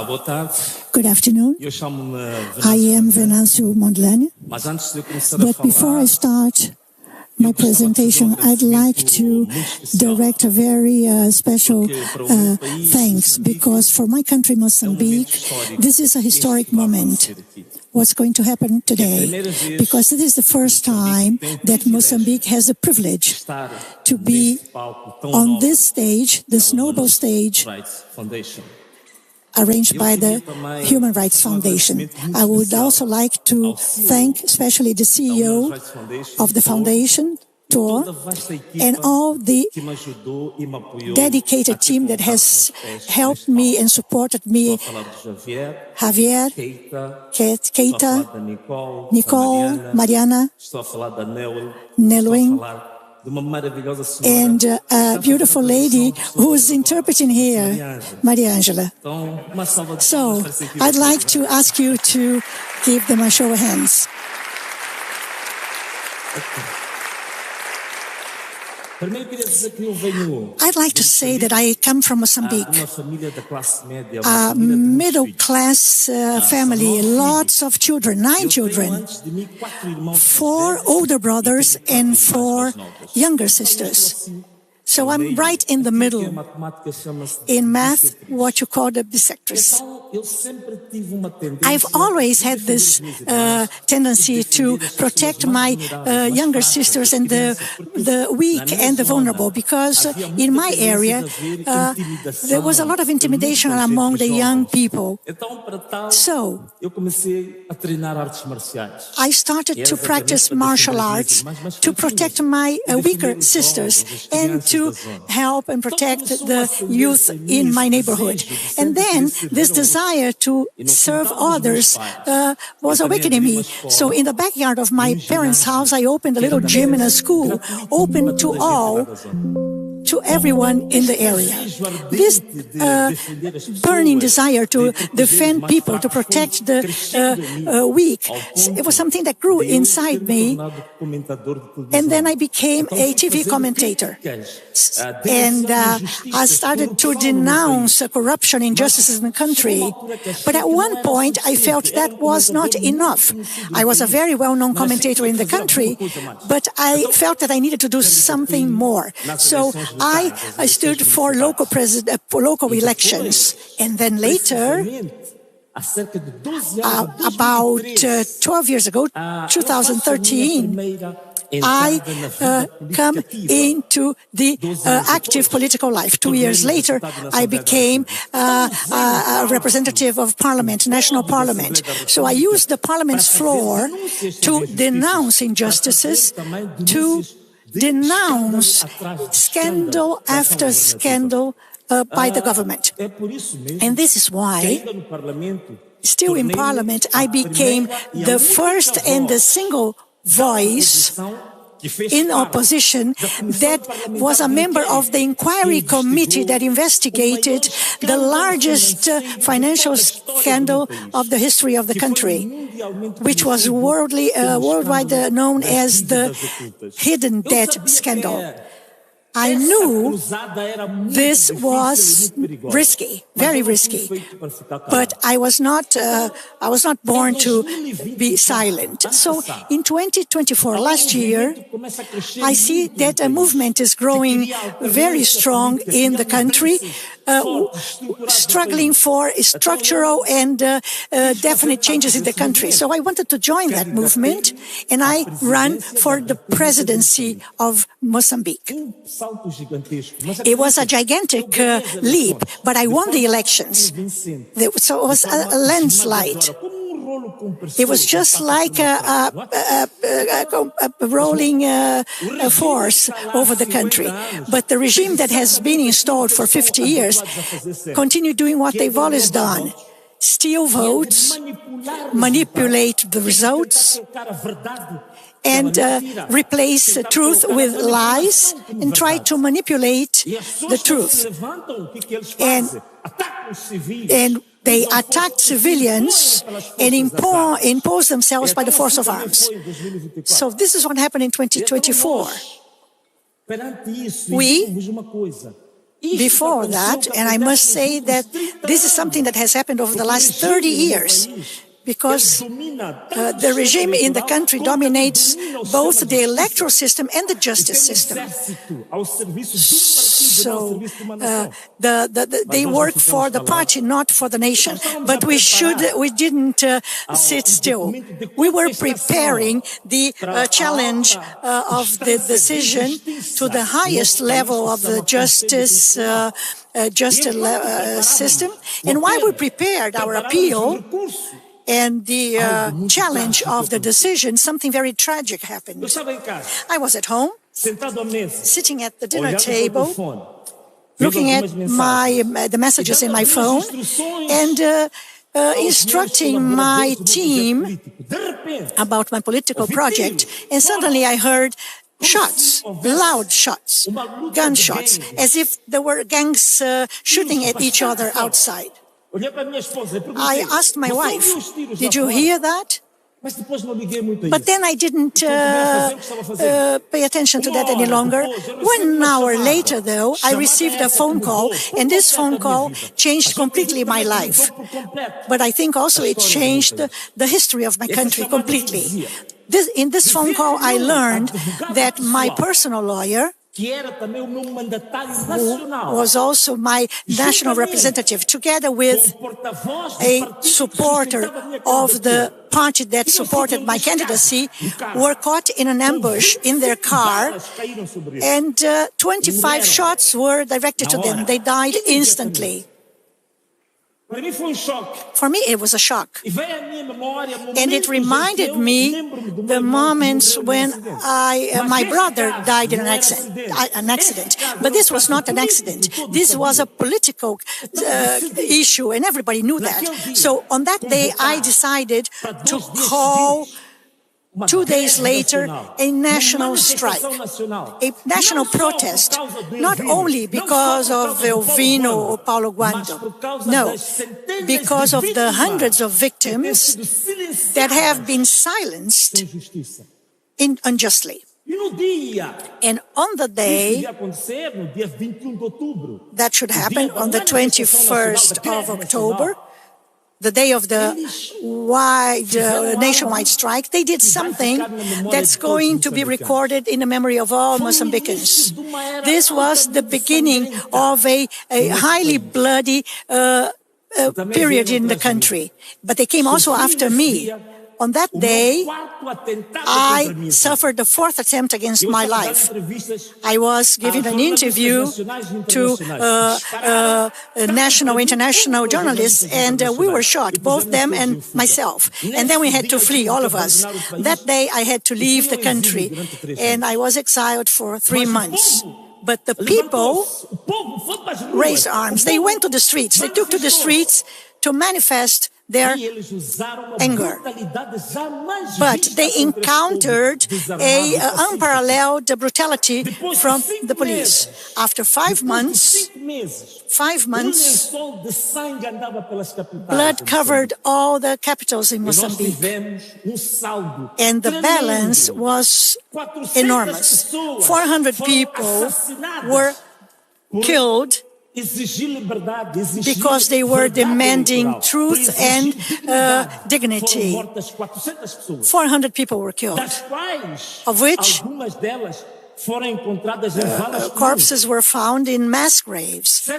boa tarde. Good afternoon. Eu chamo-me I am Venâncio, mas antes de eu começar a but before I falar, start my presentation, I'd like to direct a very special thanks, because for my country, Mozambique, this is a historic moment. What's going to happen today? Because this is the first time that Mozambique has the privilege to be on this stage, this noble stage, arranged by the Human Rights Foundation. I would also like to thank especially the CEO of the foundation, and all the dedicated team that has helped me and supported me, Javier, Keita, Nicole, Mariana, Nelwin, and a beautiful lady who's interpreting here, Maria Angela. So I'd like to ask you to give them a show of hands. I'd like to say that I come from Mozambique, a middle-class family, lots of children, 9 children, 4 older brothers and 4 younger sisters. So I'm right in the middle. In math, what you call the bisectress. I've always had this tendency to protect my younger sisters and the weak and the vulnerable, because in my area, there was a lot of intimidation among the young people. So I started to practice martial arts to protect my weaker sisters and to help and protect the youth in my neighborhood. And then this desire to serve others was awakening me. So in the backyard of my parents' house, I opened a little gym in a school, open to all, to everyone in the area. This burning desire to defend people, to protect the weak, it was something that grew inside me. And then I became a TV commentator. And I started to denounce corruption, injustices in the country. But at one point, I felt that was not enough. I was a very well-known commentator in the country, but I felt that I needed to do something more. So I stood for local elections. And then later, about 12 years ago, 2013, I come into the active political life. 2 years later, I became a representative of Parliament, National Parliament. So I used the Parliament's floor to denounce injustices, to denounce scandal after scandal by the government. And this is why, still in Parliament, I became the first and the single voice in opposition that was a member of the inquiry committee that investigated the largest financial scandal of the history of the country, which was worldwide known as the hidden debt scandal. I knew this was risky, very risky, but I was not born to be silent. So in 2024, last year, I see that a movement is growing very strong in the country, struggling for structural and definite changes in the country. So I wanted to join that movement, and I ran for the presidency of Mozambique. It was a gigantic leap, but I won the elections. So it was a landslide. It was just like a rolling force over the country. But the regime that has been installed for 50 years continued doing what they've always done. Steal votes, manipulate the results, and replace truth with lies, and try to manipulate the truth. And they attacked civilians and imposed themselves by the force of arms. So this is what happened in 2024. We before that, and I must say that this is something that has happened over the last 30 years, because the regime in the country dominates both the electoral system and the justice system. So they work for the party, not for the nation. But we didn't sit still. We were preparing the challenge of the decision to the highest level of the justice system. And while we prepared our appeal and the challenge of the decision, something very tragic happened. I was at home, sitting at the dinner table, looking at the messages in my phone, and instructing my team about my political project. And suddenly I heard shots, loud shots, gunshots, as if there were gangs shooting at each other outside. I asked my wife, "Did you hear that?" But then I didn't pay attention to that any longer. 1 hour later, though, I received a phone call, and this phone call changed completely my life. But I think also it changed the history of my country completely. In this phone call, I learned that my personal lawyer, who was also my national representative, together with a supporter of the party that supported my candidacy, were caught in an ambush in their car, and 25 shots were directed to them. They died instantly. For me, it was a shock. And it reminded me the moments when my brother died in an accident. But this was not an accident. This was a political issue, and everybody knew that. So on that day, I decided to call, 2 days later, a national strike, a national protest, not only because of Elvino or Paulo Guando, no, because of the hundreds of victims that have been silenced unjustly. And on the day that should happen, on the 21st of October, the day of the nationwide strike, they did something that's going to be recorded in the memory of all Mozambicans. This was the beginning of a highly bloody period in the country. But they came also after me. On that day, I suffered the 4th attempt against my life. I was giving an interview to national, international journalists, and we were shot, both them and myself. And then we had to flee, all of us. That day, I had to leave the country, and I was exiled for 3 months. But the people raised arms. They went to the streets. They took to the streets to manifest their anger. But they encountered an unparalleled brutality from the police. After 5 months, blood covered all the capitals in Mozambique. And the balance was enormous. 400 people were killed because they were demanding truth and dignity. 400 people were killed, of which corpses were found in mass graves.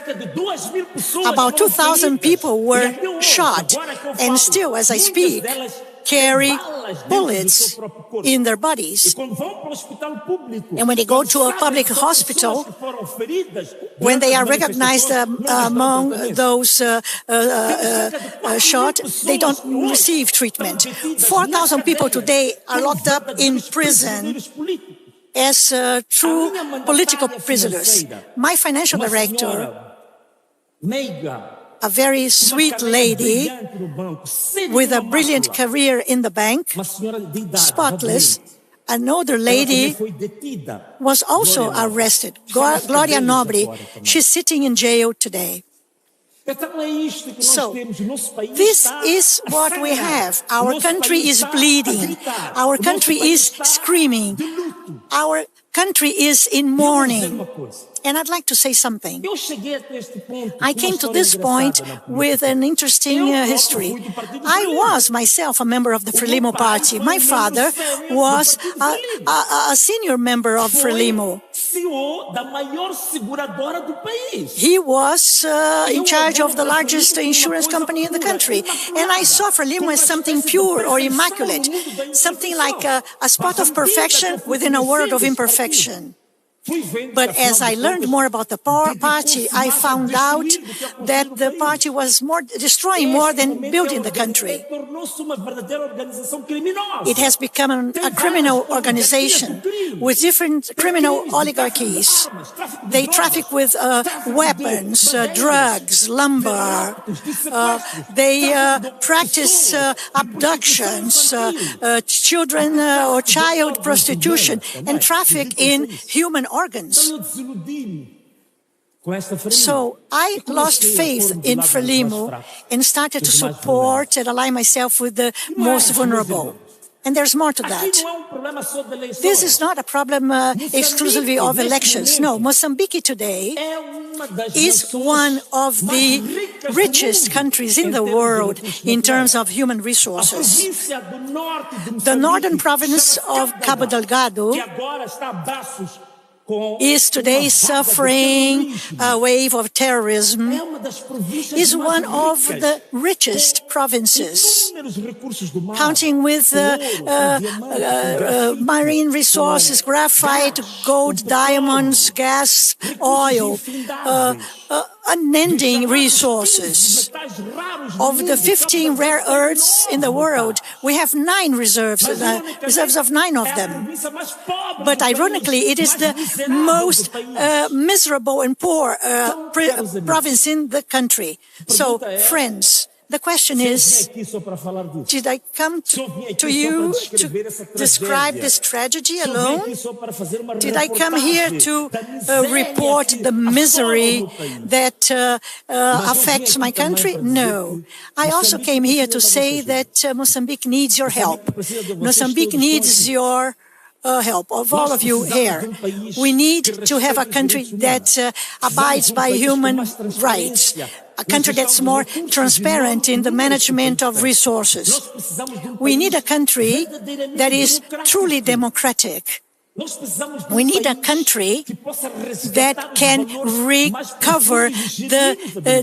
About 2,000 people were shot, and still, as I speak, carry bullets in their bodies. And when they go to a public hospital, when they are recognized among those shot, they don't receive treatment. 4,000 people today are locked up in prison as true political prisoners. My financial director, a very sweet lady with a brilliant career in the bank, spotless. An older lady was also arrested, Gloria Nobre. She's sitting in jail today. So, this is what we have. Our country is bleeding. Our country is screaming. Our country is in mourning. And I'd like to say something. I came to this point with an interesting history. I was myself a member of the Frelimo party. My father was a senior member of Frelimo. He was in charge of the largest insurance company in the country. And I saw Frelimo as something pure or immaculate, something like a spot of perfection within a world of imperfection. But as I learned more about the party, I found out that the party was destroying more than building the country. It has become a criminal organization with different criminal oligarchies. They traffic with weapons, drugs, lumber. They practice abductions, children or child prostitution, and traffic in human organs. So I lost faith in Frelimo and started to support and align myself with the most vulnerable. And there's more to that. This is not a problem exclusively of elections. No, Mozambique today is one of the richest countries in the world in terms of human resources. The northern province of Cabo Delgado is today suffering a wave of terrorism, is one of the richest provinces, counting with marine resources, graphite, gold, diamonds, gas, oil, unending resources. Of the 15 rare earths in the world, we have 9 reserves of 9 of them. But ironically, it is the most miserable and poor province in the country. So, friends, the question is, did I come to you to describe this tragedy alone? Did I come here to report the misery that affects my country? No. I also came here to say that Mozambique needs your help. Mozambique needs your help of all of you here. We need to have a country that abides by human rights, a country that's more transparent in the management of resources. We need a country that is truly democratic. We need a country that can recover the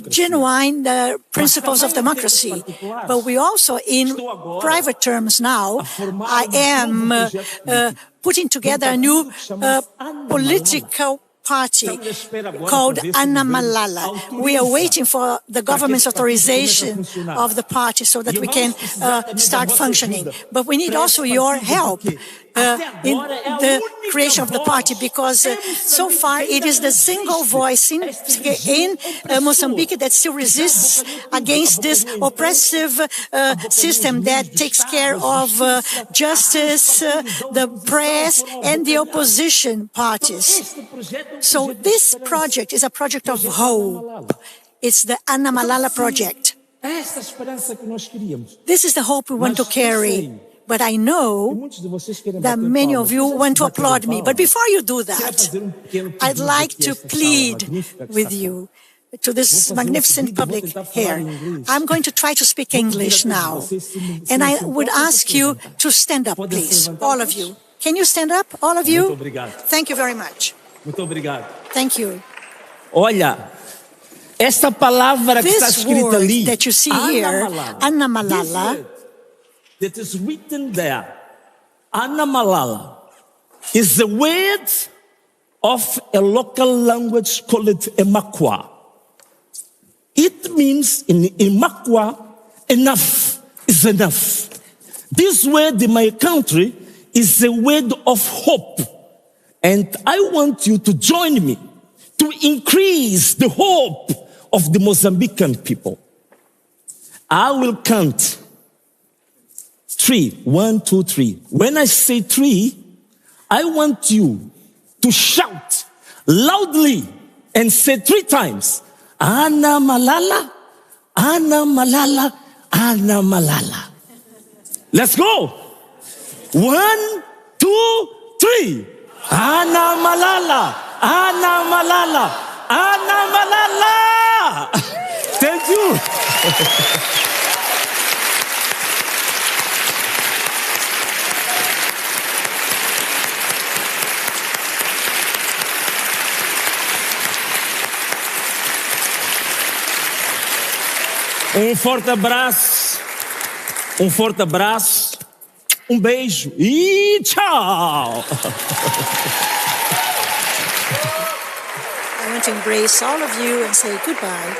genuine principles of democracy. But we also, in private terms now, I am putting together a new political party called Ana Malala. We are waiting for the government's authorization of the party so that we can start functioning. But we need also your help in the creation of the party, because so far it is the single voice in Mozambique that still resists against this oppressive system that takes care of justice, the press, and the opposition parties. So this project is a project of hope. It's the Ana Malala project. This is the hope we want to carry. But I know that many of you want to applaud me. But before you do that, I'd like to plead with you to this magnificent public here. I'm going to try to speak English now. And I would ask you to stand up, please, all of you. Can you stand up, all of you? Thank you very much. Thank you. Olha, esta palavra que está escrita ali, that you see here, Ana Malala, that is written there, Ana Malala, is the word of a local language called Emakwa. It means in Emakwa, enough is enough. This word in my country is the word of hope. And I want you to join me to increase the hope of the Mozambican people. I will count 3. 1, 2, 3. When I say 3, I want you to shout loudly and say 3 times, Ana Malala, Ana Malala, Ana Malala. Let's go. 1, 2, 3. Ana Malala, Ana Malala, Ana Malala. Thank you. forte abraço, beijo e tchau! I want to embrace all of you and say goodbye.